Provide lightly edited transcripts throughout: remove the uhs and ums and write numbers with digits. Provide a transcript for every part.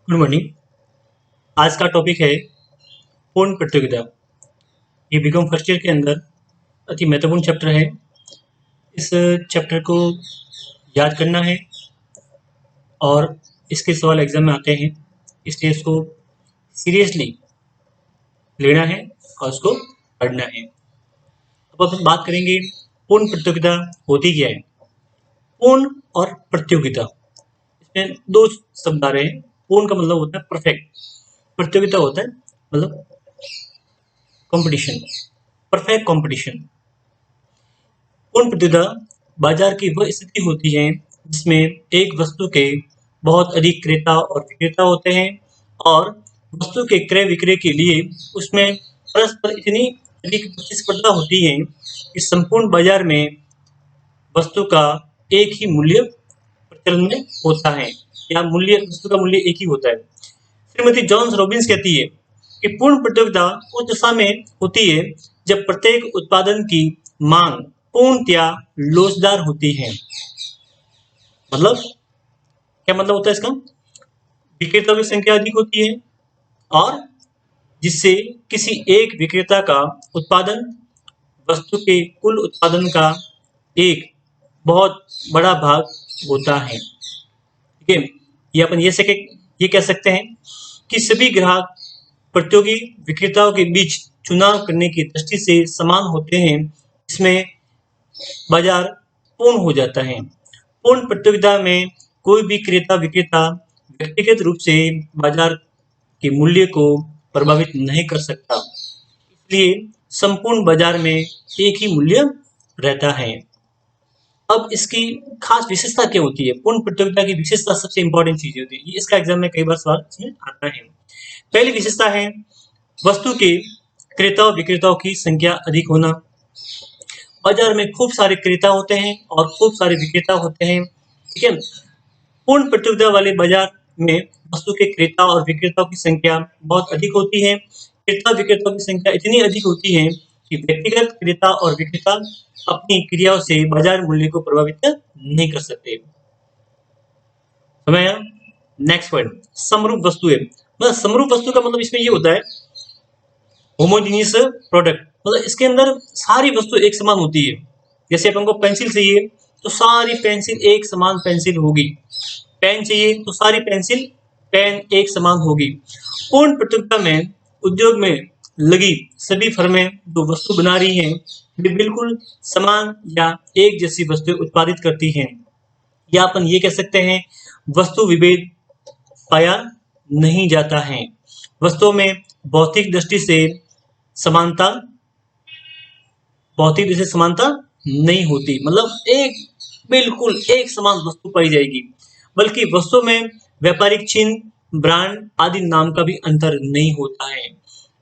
Good morning. आज का topic है पूर्ण प्रतियोगिता। ये बीकॉम फर्स्ट ईयर के अंदर अति महत्वपूर्ण चैप्टर है। इस चैप्टर को याद करना है और इसके सवाल एग्जाम में आते हैं, इसलिए इसको सीरियसली लेना है और उसको पढ़ना है। अब अपन बात करेंगे पूर्ण प्रतियोगिता होती क्या है। पूर्ण और प्रतियोगिता, इसमें दो शब्द आ रहे हैं। पूर्ण का मतलब होता है परफेक्ट, प्रतियोगिता होता है मतलब कंपटीशन, परफेक्ट कंपटीशन। पूर्ण प्रतियोगिता बाजार की वह स्थिति होती है जिसमें एक वस्तु के बहुत अधिक क्रेता और विक्रेता होते हैं और वस्तु के क्रय विक्रय के लिए उसमें परस्पर इतनी अधिक प्रतिस्पर्धा होती है कि संपूर्ण बाजार में वस्तु का एक ही मूल्य प्रचलन में होता है, या मूल्य वस्तु का मूल्य एक ही होता है। श्रीमती जॉन्स रॉबिन्स कहती है कि पूर्ण प्रतियोगिता उस दशा में होती है जब प्रत्येक उत्पादन की मांग पूर्णतया लोचदार होती है। मतलब क्या मतलब होता है इसका? विक्रेताओं की संख्या अधिक होती है और जिससे किसी एक विक्रेता का उत्पादन वस्तु के कुल उत्पादन का एक बहुत बड़ा भाग होता है। ठीक है, ये कह सकते हैं कि सभी ग्राहक प्रतियोगी विक्रेताओं के बीच चुनाव करने की दृष्टि से समान होते हैं, इसमें बाजार पूर्ण हो जाता है। पूर्ण प्रतियोगिता में कोई भी क्रेता विक्रेता व्यक्तिगत रूप से बाजार के मूल्य को प्रभावित नहीं कर सकता, इसलिए संपूर्ण बाजार में एक ही मूल्य रहता है। अब इसकी खास विशेषता क्या होती है? पूर्ण प्रतियोगिता की विशेषता सबसे इंपॉर्टेंट चीज होती है, इसका एग्जाम में कई बार सवाल इसमें आता है। पहली विशेषता है वस्तु के क्रेता और विक्रेताओं की संख्या अधिक होना। बाजार में खूब सारे क्रेता होते हैं और खूब सारे विक्रेता होते हैं। ठीक है, पूर्ण प्रतियोगिता वाले बाजार में वस्तु के क्रेता और विक्रेताओं की संख्या बहुत अधिक होती है। क्रेता विक्रेताओं की संख्या इतनी अधिक होती है कि व्यक्तिगत क्रेता और विक्रेता अपनी क्रियाओं से बाजार मूल्य को प्रभावित नहीं कर सकते। समझ आया? नेक्स्ट पॉइंट, समरूप वस्तुएं। मतलब समरूप वस्तु का मतलब इसमें ये होता है होमोजीनियस प्रोडक्ट, मतलब इसके अंदर सारी वस्तु एक समान होती है। जैसे अपन को पेंसिल चाहिए तो सारी पेंसिल एक समान पेंसिल होगी, पेन चाहिए तो सारी पेंसिल पेन एक समान होगी। पूर्ण प्रतियोगिता में उद्योग में लगी सभी फर्में जो वस्तु बना रही हैं वे बिल्कुल समान या एक जैसी वस्तुएं उत्पादित करती हैं, या अपन ये कह सकते हैं वस्तु विभेद पाया नहीं जाता है। वस्तुओं में भौतिक दृष्टि से समानता भौतिक दृष्टि से समानता नहीं होती, मतलब एक बिल्कुल एक समान वस्तु पाई जाएगी, बल्कि वस्तु में व्यापारिक चिन्ह ब्रांड आदि नाम का भी अंतर नहीं होता है।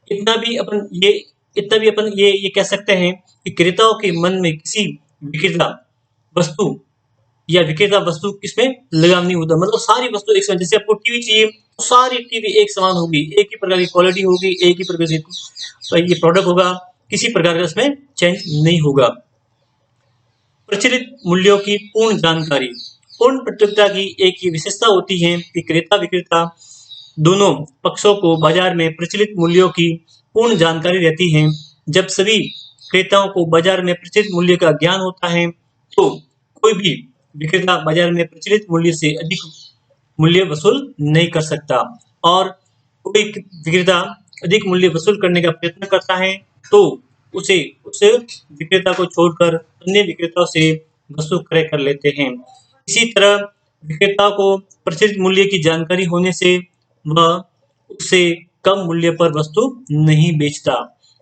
इतना भी अपन ये कह सकते हैं कि क्रेताओं के मन में किसी विक्रेता वस्तु या विक्रेता वस्तु इसमें लगाव नहीं होता, मतलब सारी वस्तु एक समान। जैसे आपको टीवी चाहिए तो सारी टीवी एक समान होगी, एक ही प्रकार की क्वालिटी होगी, एक ही प्रकार से ये प्रोडक्ट होगा, किसी प्रकार का इसमें चेंज नहीं होगा। प्रचलित मूल्यों की पूर्ण जानकारी। पूर्ण प्रतियोगिता की एक ही विशेषता होती है कि क्रेता विक्रेता दोनों पक्षों को बाजार में प्रचलित मूल्यों की पूर्ण जानकारी रहती है। जब सभी क्रेताओं को बाजार में प्रचलित मूल्य का ज्ञान होता है तो कोई भी विक्रेता बाजार में प्रचलित मूल्य से अधिक मूल्य वसूल नहीं कर सकता, और कोई विक्रेता अधिक मूल्य वसूल करने का प्रयत्न करता है तो उसे उस विक्रेता को छोड़कर अन्य विक्रेताओं से वस्तु क्रय कर लेते हैं। इसी तरह विक्रेता को प्रचलित मूल्य की जानकारी होने से वह उससे कम मूल्य पर वस्तु नहीं बेचता,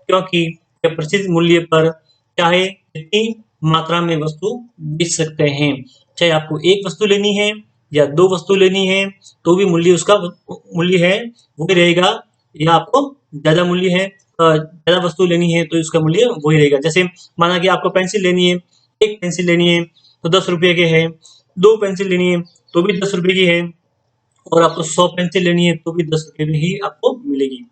क्योंकि वह प्रचलित मूल्य पर चाहे जितनी मात्रा में वस्तु बेच सकते हैं। चाहे आपको एक वस्तु लेनी है या दो वस्तु लेनी है तो भी मूल्य उसका मूल्य है वही रहेगा, या आपको ज्यादा मूल्य है ज्यादा वस्तु लेनी है तो इसका मूल्य वही रहेगा। जैसे माना कि आपको पेंसिल लेनी है, एक पेंसिल लेनी है तो 10 रुपये के है, दो पेंसिल लेनी है तो भी 10 रुपये की है, और आपको 100 पेंसिल लेनी है तो भी 10 रुपये में ही आपको मिलेगी।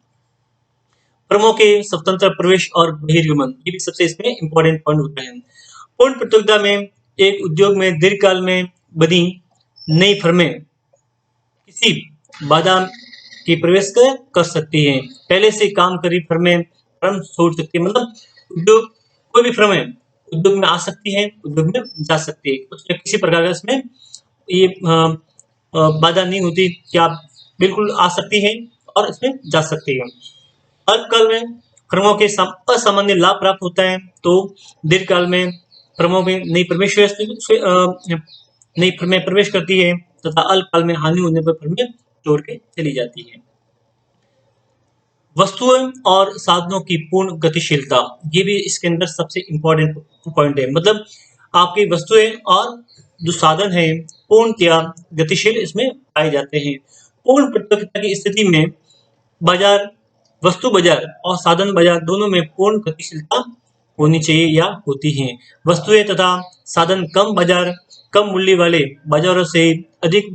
फर्मों के स्वतंत्र प्रवेश और बहिर्गमन, ये भी सबसे इसमें इंपॉर्टेंट पॉइंट होता है। पूर्ण प्रतियोगिता में एक उद्योग में दीर्घकाल में बनी नई फर्में किसी बाधा की प्रवेश कर सकती हैं। पहले से काम करी फर्में फर्म छोड़ सकती है, मतलब उद्योग कोई भी फर्म है उद्योग में आ सकती है, उद्योग में जा सकती है, उसमें किसी प्रकार का इसमें ये बाधा नहीं होती कि आप बिल्कुल आ सकती हैं और इसमें जा सकती हैं। अल्पकाल में फर्मों के असामान्य लाभ प्राप्त होता है, तो दीर्घकाल में फर्मों में नई फर्में प्रवेश करती है तथा अल्पकाल में हानि होने पर फर्में छोड़ के चली जाती है। वस्तुएं और साधनों की पूर्ण गतिशीलता, ये भी इसके अंदर सबसे इम्पोर्टेंट पॉइंट है। मतलब आपकी वस्तुएं और जो साधन है पूर्णतया गतिशील इसमें पाए जाते हैं। पूर्ण प्रतियोगिता की स्थिति में बाजार वस्तु बाजार और साधन बाजार दोनों में पूर्ण गतिशीलता होनी चाहिए या होती है। वस्तुएं तथा साधन कम मूल्य वाले बाजारों से अधिक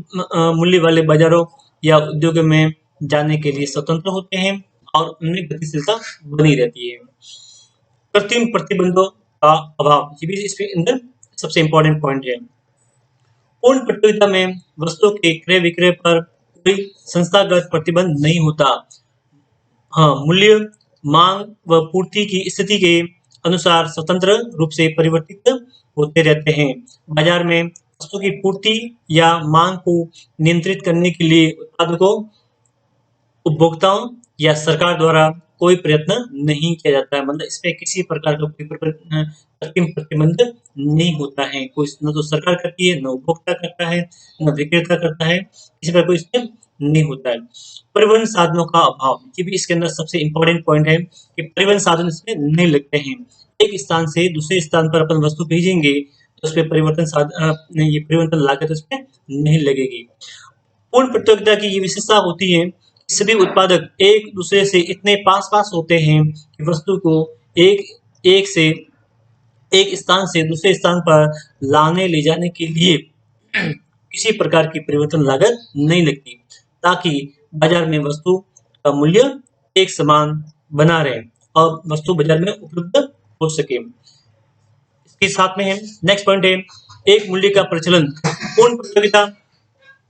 मूल्य वाले बाजारों या उद्योगों में जाने के लिए स्वतंत्र होते हैं और उनमें गतिशीलता बनी रहती है। कृत्रिम प्रतिबंधों का अभाव, ये भी इसके अंदर सबसे इम्पोर्टेंट पॉइंट है। पूर्ण प्रतियोगिता में वस्तुओं के क्रय विक्रय पर कोई संस्थागत प्रतिबंध नहीं होता। हाँ, मूल्य मांग व पूर्ति की स्थिति के अनुसार स्वतंत्र रूप से परिवर्तित होते रहते हैं। बाजार में वस्तु की पूर्ति या मांग को नियंत्रित करने के लिए उत्पादकों, उपभोक्ताओं या सरकार द्वारा कोई प्रयत्न नहीं किया जाता है। मतलब इसमें किसी प्रकार का कोई कृत्रिम प्रतिबंध नहीं होता है। कोई न तो सरकार करती है, न उपभोक्ता करता है, न विक्रेता करता है, किसी प्रकार कोई इसमें नहीं होता है। परिवहन साधनों का अभाव, ये भी इसके अंदर सबसे इम्पोर्टेंट पॉइंट है कि परिवहन साधन इसमें नहीं लगते हैं। एक स्थान से दूसरे स्थान पर अपन वस्तु भेजेंगे तो उसमें ये परिवर्तन लागत उसमें नहीं लगेगी। पूर्ण प्रतियोगिता की ये विशेषता होती है, सभी उत्पादक एक दूसरे से इतने पास-पास होते हैं कि वस्तु को एक एक से एक स्थान से दूसरे स्थान पर लाने ले जाने के लिए किसी प्रकार की परिवर्तन लागत नहीं लगती, ताकि बाजार में वस्तु का मूल्य एक समान बना रहे और वस्तु बाजार में उपलब्ध हो सके। इसके साथ में है नेक्स्ट पॉइंट है एक मूल्य का प्रचलन। पूर्ण प्रतियोगिता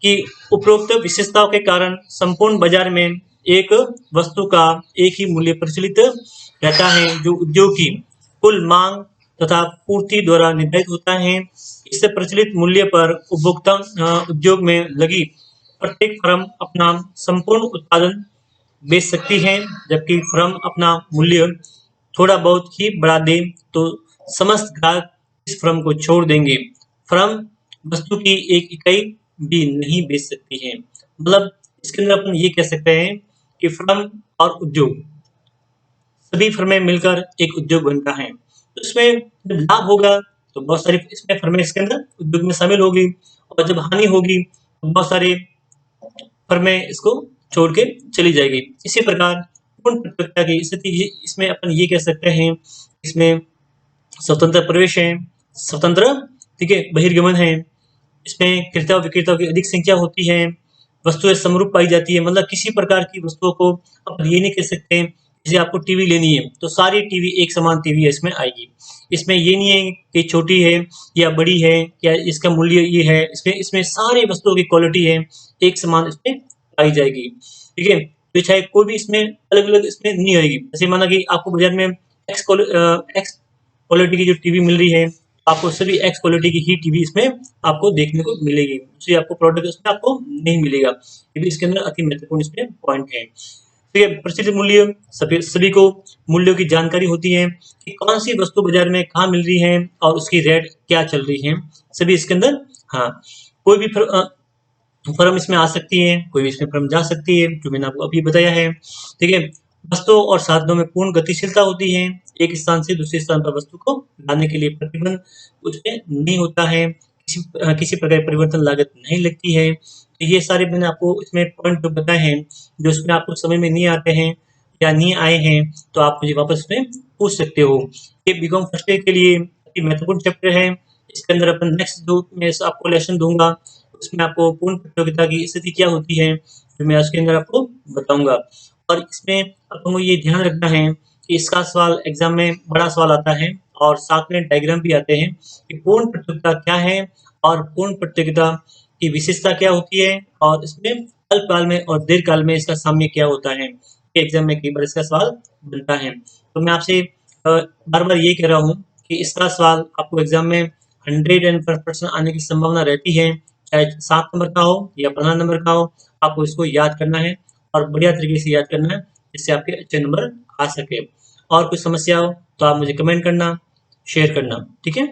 की उपरोक्त विशेषताओं के कारण संपूर्ण बाजार में एक वस्तु का एक ही मूल्य प्रचलित रहता है, जो उद्योग की कुल मांग तथा पूर्ति द्वारा निर्धारित होता है। इससे प्रचलित मूल्य पर उपभोक्ता उद्योग में लगी प्रत्येक फर्म अपना संपूर्ण उत्पादन बेच सकती है, जबकि फर्म अपना मूल्य थोड़ा बहुत ही बढ़ा दे तो समस्त ग्राहक इस फर्म को छोड़ देंगे। फर्म वस्तु की एक इकाई भी नहीं बेच सकती है। मतलब इसके अंदर अपन ये कह सकते हैं कि फर्म और उद्योग, सभी फर्में मिलकर एक उद्योग बनता है। तो इसमें जब लाभ होगा तो बहुत सारी इसमें फर्में इसके अंदर उद्योग में शामिल होगी, और जब हानि होगी तो बहुत सारी फर्में इसको छोड़ के चली जाएगी। इसी प्रकार पूर्ण प्रतियोगिता की स्थिति इसमें अपन ये कह सकते हैं, इसमें स्वतंत्र प्रवेश है, स्वतंत्र ठीक है बहिर्गमन है, इसमें क्रेता विक्रेताओं की अधिक संख्या होती है, वस्तुएं समरूप पाई जाती है। मतलब किसी प्रकार की वस्तुओं को अपन ये नहीं कह सकते, जैसे आपको टीवी लेनी है तो सारी टीवी एक समान टीवी इसमें आएगी। इसमें ये नहीं है कि छोटी है या बड़ी है या इसका मूल्य ये है, इसमें इसमें सारी वस्तुओं की क्वालिटी है एक समान इसमें पाई जाएगी। ठीक है, तो चाहे कोई भी इसमें अलग अलग इसमें नहीं आएगी। जैसे माना कि आपको बाजार में एक्स क्वालिटी की जो टीवी मिल रही है, आपको सभी एक्स क्वालिटी की ही टीवी इसमें आपको देखने को मिलेगी, दूसरी आपको प्रोडक्ट इसमें आपको नहीं मिलेगा। ये भी इसके अंदर अति महत्वपूर्ण इसमें पॉइंट है। तो ये प्रचलित मूल्य, सभी को मूल्यों की जानकारी होती है कि कौन सी वस्तु बाजार में कहाँ मिल रही है और उसकी रेट क्या चल रही है, सभी इसके अंदर। हाँ, कोई भी फर्म इसमें आ सकती है, कोई भी इसमें फर्म जा सकती है, जो मैंने आपको अभी बताया है। ठीक है, वस्तुओं और साधनों में पूर्ण गतिशीलता होती है, एक स्थान से दूसरे स्थान पर वस्तु को लाने के लिए प्रतिबंध उसमें नहीं होता है, किसी प्रकार की परिवर्तन लागत नहीं लगती है। तो ये सारे मैंने आपको इसमें पॉइंट जो बताए हैं, जो इसमें आपको समझ में नहीं आते हैं या नहीं आए हैं, तो आप मुझे वापस में पूछ सकते हो। ये बीकॉम फर्स्ट ईयर के लिए अति महत्वपूर्ण चैप्टर है। इसके अंदर अपन नेक्स्ट जो मैं आपको लेसन दूंगा, उसमें आपको पूर्ण प्रतियोगिता की स्थिति क्या होती है, जो मैं उसके अंदर आपको बताऊंगा। और इसमें आपको ये ध्यान रखना है कि इसका सवाल एग्जाम में बड़ा सवाल आता है और साथ में डायग्राम भी आते हैं कि पूर्ण प्रतियोगिता क्या है और पूर्ण प्रतियोगिता की विशेषता क्या होती है और इसमें अल्पकाल में और दीर्घकाल में इसका साम्य क्या होता है। ये एग्जाम में कई बार इसका सवाल बनता है। तो मैं आपसे बार बार ये कह रहा हूँ कि इसका सवाल आपको एग्जाम में 100% आने की संभावना रहती है, चाहे 7 नंबर का हो या 15 नंबर का हो। आपको इसको याद करना है और बढ़िया तरीके से याद करना है, जिससे आपके अच्छे नंबर आ सके। और कुछ समस्या हो तो आप मुझे कमेंट करना, शेयर करना, ठीक है।